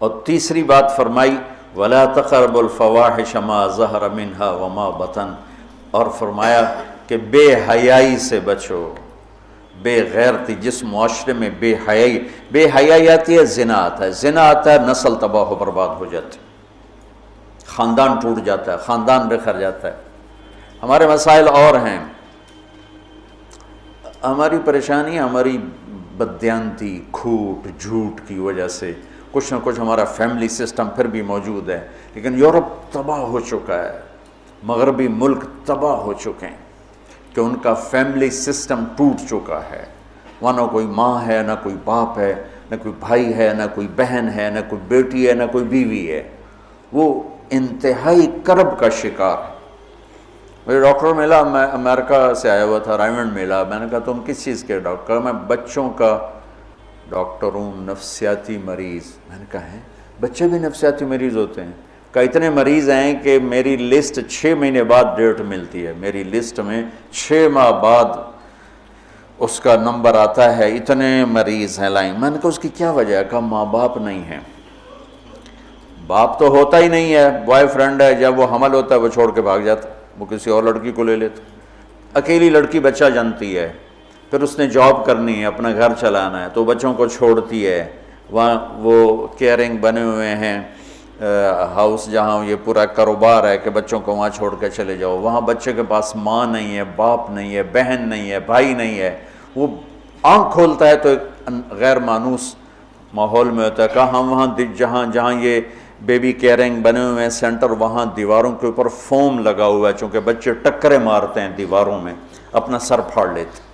اور تیسری بات فرمائی وَلَا تَقْرَبُوا الْفَوَاحِشَ مَا ظَهَرَ مِنْهَا وَمَا بَطَنَ، اور فرمایا کہ بے حیائی سے بچو، بے غیرتی، جس معاشرے میں بے حیائی آتی ہے زنا آتا ہے، زنا آتا ہے نسل تباہ و برباد ہو جاتی ہے، خاندان ٹوٹ جاتا ہے، خاندان بکھر جاتا ہے۔ ہمارے مسائل اور ہیں، ہماری پریشانی ہماری بددیانتی، کھوٹ، جھوٹ کی وجہ سے کچھ نہ کچھ ہمارا فیملی سسٹم پھر بھی موجود ہے، لیکن یورپ تباہ ہو چکا ہے، مغربی ملک تباہ ہو چکے ہیں کہ ان کا فیملی سسٹم ٹوٹ چکا ہے، وہاں نہ کوئی ماں ہے، نہ کوئی باپ ہے، نہ کوئی بھائی ہے، نہ کوئی بہن ہے، نہ کوئی بیٹی ہے، نہ کوئی بیوی ہے، وہ انتہائی کرب کا شکار ہے۔ مجھے ڈاکٹر ملا، میں امریکہ سے آیا ہوا تھا، رائمنڈ ملا، میں نے کہا تم کس چیز کے ڈاکٹر؟ میں بچوں کا ڈاکٹر ہوں، نفسیاتی مریض۔ میں نے کہا ہے بچے بھی نفسیاتی مریض ہوتے ہیں؟ کہ اتنے مریض ہیں کہ میری لسٹ 6 مہینے بعد ڈیٹ ملتی ہے، میری لسٹ میں 6 ماہ بعد اس کا نمبر آتا ہے، اتنے مریض ہیں لائن۔ میں نے کہا اس کی کیا وجہ ہے؟ کہا ماں باپ نہیں ہیں۔ باپ تو ہوتا ہی نہیں ہے، بوائے فرینڈ ہے، جب وہ حمل ہوتا ہے وہ چھوڑ کے بھاگ جاتا، وہ کسی اور لڑکی کو لے لیتا، اکیلی لڑکی بچہ جنتی ہے، پھر اس نے جاب کرنی ہے، اپنا گھر چلانا ہے، تو بچوں کو چھوڑتی ہے، وہاں وہ کیئرنگ بنے ہوئے ہیں ہاؤس، جہاں یہ پورا کاروبار ہے کہ بچوں کو وہاں چھوڑ کے چلے جاؤ، وہاں بچے کے پاس ماں نہیں ہے، باپ نہیں ہے، بہن نہیں ہے، بھائی نہیں ہے، وہ آنکھ کھولتا ہے تو ایک غیر مانوس ماحول میں ہوتا ہے۔ کہا ہم وہاں جہاں یہ بیبی کیئرنگ بنے ہوئے ہیں سینٹر، وہاں دیواروں کے اوپر فوم لگا ہوا ہے، چونکہ بچے ٹکرے مارتے ہیں دیواروں میں، اپنا سر پھاڑ لیتے،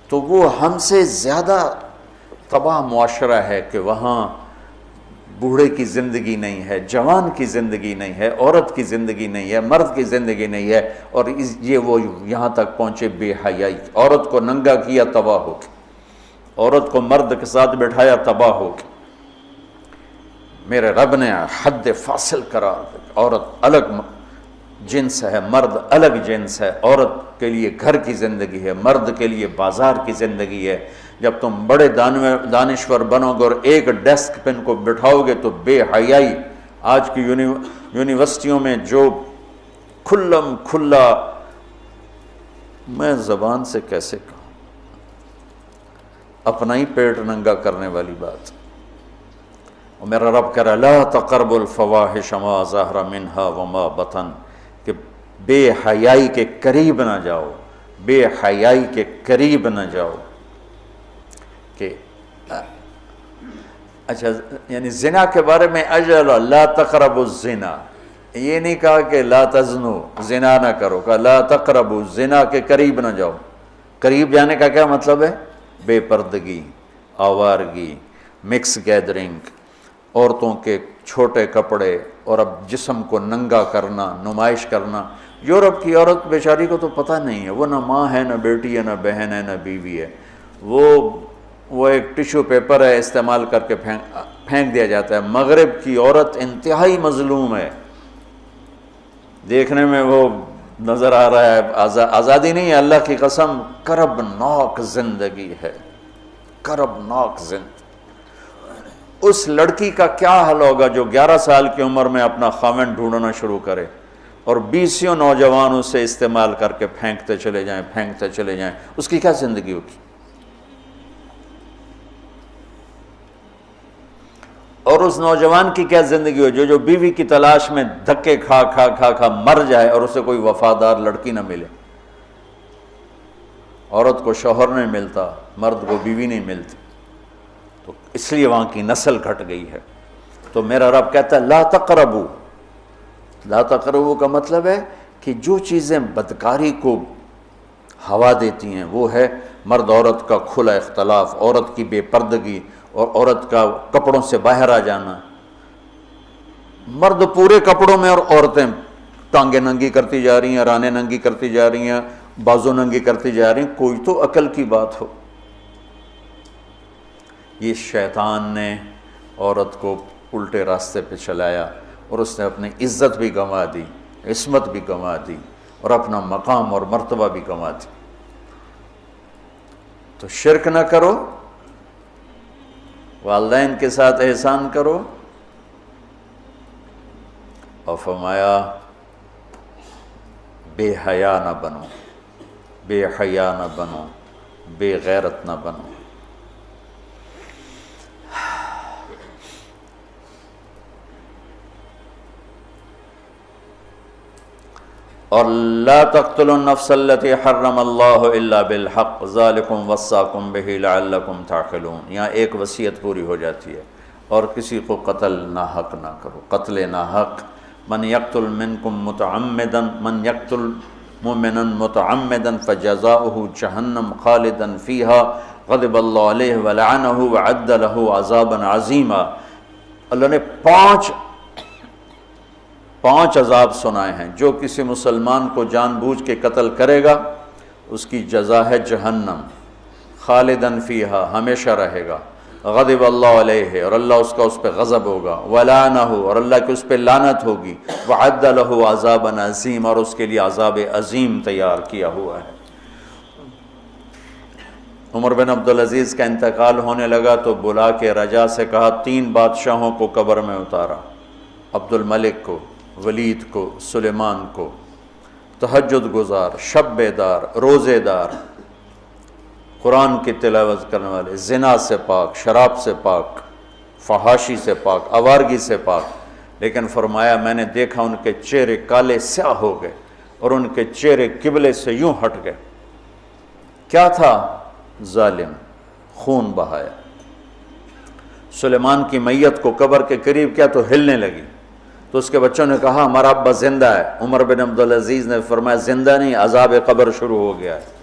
تو وہ ہم سے زیادہ تباہ معاشرہ ہے کہ وہاں بوڑھے کی زندگی نہیں ہے، جوان کی زندگی نہیں ہے، عورت کی زندگی نہیں ہے، مرد کی زندگی نہیں ہے، اور یہ وہ یہاں تک پہنچے بے حیائی، عورت کو ننگا کیا تباہ ہو کے، عورت کو مرد کے ساتھ بٹھایا تباہ ہو کے۔ میرے رب نے حد فاصل قرار دیا، عورت الگ جنس ہے، مرد الگ جنس ہے، عورت کے لیے گھر کی زندگی ہے، مرد کے لیے بازار کی زندگی ہے۔ جب تم بڑے دانشور بنو گے اور ایک ڈیسک پہ ان کو بٹھاؤ گے تو بے حیائی، آج کی یونیورسٹیوں میں جو کھلم کھلا، میں زبان سے کیسے کہوں، اپنا ہی پیٹ ننگا کرنے والی بات، اور میرا رب کہہ رہا لا تقربوا الفواحش ما ظہر منها وما بطن، کہ بے حیائی کے قریب نہ جاؤ، بے حیائی کے قریب نہ جاؤ۔ کہ اچھا یعنی زنا کے بارے میں اجل لا تقربوا الزنا، یہ نہیں کہا کہ لا تزنوا، زنا نہ کرو، کہا لا تقربوا، زنا کے قریب نہ جاؤ۔ قریب جانے کا کیا مطلب ہے؟ بے پردگی، آوارگی، مکس گیدرنگ، عورتوں کے چھوٹے کپڑے، اور اب جسم کو ننگا کرنا، نمائش کرنا۔ یورپ کی عورت بیچاری کو تو پتہ نہیں ہے، وہ نہ ماں ہے، نہ بیٹی ہے، نہ بہن ہے، نہ بیوی ہے، وہ ایک ٹیشو پیپر ہے، استعمال کر کے پھینک دیا جاتا ہے۔ مغرب کی عورت انتہائی مظلوم ہے، دیکھنے میں وہ نظر آ رہا ہے آزادی نہیں ہے، اللہ کی قسم کربناک زندگی ہے، کربناک زندگی۔ اس لڑکی کا کیا حل ہوگا جو 11 سال کی عمر میں اپنا خاوند ڈھونڈنا شروع کرے اور 20 نوجوان اسے استعمال کر کے پھینکتے چلے جائیں، اس کی کیا زندگی ہوگی؟ اور اس نوجوان کی کیا زندگی ہو جو بیوی کی تلاش میں دھکے کھا مر جائے اور اسے کوئی وفادار لڑکی نہ ملے۔ عورت کو شوہر نہیں ملتا، مرد کو بیوی نہیں ملتی، تو اس لیے وہاں کی نسل گھٹ گئی ہے۔ تو میرا رب کہتا ہے لا تقربوا، لا تقربوا کا مطلب ہے کہ جو چیزیں بدکاری کو ہوا دیتی ہیں وہ ہے مرد عورت کا کھلا اختلاف، عورت کی بے پردگی، اور عورت کا کپڑوں سے باہر آ جانا، مرد پورے کپڑوں میں اور عورتیں ٹانگیں ننگی کرتی جا رہی ہیں، رانیں ننگی کرتی جا رہی ہیں، بازو ننگی کرتی جا رہی ہیں۔ کوئی تو عقل کی بات ہو۔ یہ شیطان نے عورت کو الٹے راستے پہ چلایا اور اس نے اپنی عزت بھی گنوا دی، عصمت بھی گنوا دی، اور اپنا مقام اور مرتبہ بھی گنوا دی۔ تو شرک نہ کرو، والدین کے ساتھ احسان کرو، اور فرمایا بے حیا نہ بنو، بے حیا نہ بنو، بے غیرت نہ بنو۔ اور لا تقتلوا النفس التي حرم اللہ الا بالحق ذالکم وصاکم بہ لعلکم تعقلون۔ یہاں ایک وصیت پوری ہو جاتی ہے، اور کسی کو قتل ناحق نہ کرو، قتل ناحق۔ من یقتل منکم متعمدا، من یقتل مؤمنا متعمدا فجزاؤہ جہنم خالدا فیہا غضب اللہ علیہ ولعنہ وعد لہ عذابا عظیما۔ اللہ نے پانچ عذاب سنائے ہیں۔ جو کسی مسلمان کو جان بوجھ کے قتل کرے گا اس کی جزا ہے جہنم، خالداً فیہا، ہمیشہ رہے گا، غضب اللہ علیہ، اور اللہ اس کا اس پہ غضب ہوگا، ولعنہ، اور اللہ کی اس پہ لعنت ہوگی، وعد لہ عذابا عظیم، اور اس کے لیے عذاب عظیم تیار کیا ہوا ہے۔ عمر بن عبدالعزیز کا انتقال ہونے لگا تو بلا کے رجا سے کہا 3 بادشاہوں کو قبر میں اتارا، عبد الملک کو، ولید کو، سلیمان کو، تہجد گزار، شب بیدار، روزے دار، قرآن کی تلاوت کرنے والے، زنا سے پاک، شراب سے پاک، فحاشی سے پاک، آوارگی سے پاک۔ لیکن فرمایا میں نے دیکھا ان کے چہرے کالے سیاہ ہو گئے اور ان کے چہرے قبلے سے یوں ہٹ گئے۔ کیا تھا؟ ظالم، خون بہایا۔ سلیمان کی میت کو قبر کے قریب کیا تو ہلنے لگی، تو اس کے بچوں نے کہا ہمارا ابا زندہ ہے۔ عمر بن عبدالعزیز نے فرمایا زندہ نہیں، عذاب قبر شروع ہو گیا ہے،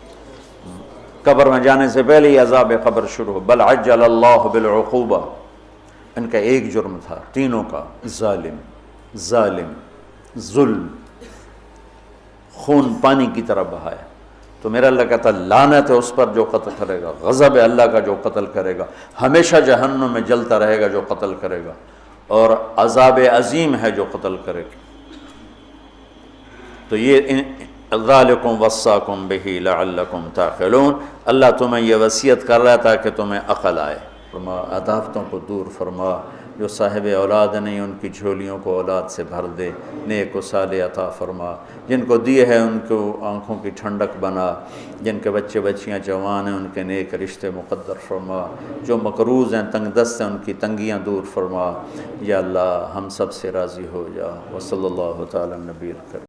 قبر میں جانے سے پہلے ہی عذاب قبر شروع ہو۔ بل عجل اللہ بالعقوبہ۔ ان کا ایک جرم تھا تینوں کا، ظالم، ظلم، خون پانی کی طرح بہایا۔ تو میرا اللہ کہتا لعنت ہے اس پر جو قتل کرے گا، غضب ہے اللہ کا جو قتل کرے گا، ہمیشہ جہنم میں جلتا رہے گا جو قتل کرے گا، اور عذاب عظیم ہے جو قتل کرے گا۔ تو یہ ذالکم وصاکم بہ لعلکم تعقلون، اللہ تمہیں یہ وصیت کر رہا ہے تاکہ تمہیں عقل آئے۔ فرما عداوتوں کو دور فرما، جو صاحب اولاد نہیں ان کی جھولیوں کو اولاد سے بھر دے، نیک و صالح عطا فرما، جن کو دیے ہیں ان کو آنکھوں کی ٹھنڈک بنا، جن کے بچے بچیاں جوان ہیں ان کے نیک رشتے مقدر فرما، جو مقروض ہیں تنگ دست ہیں ان کی تنگیاں دور فرما۔ یا اللہ ہم سب سے راضی ہو جا۔ وصلی اللہ تعالی نبی الکریم۔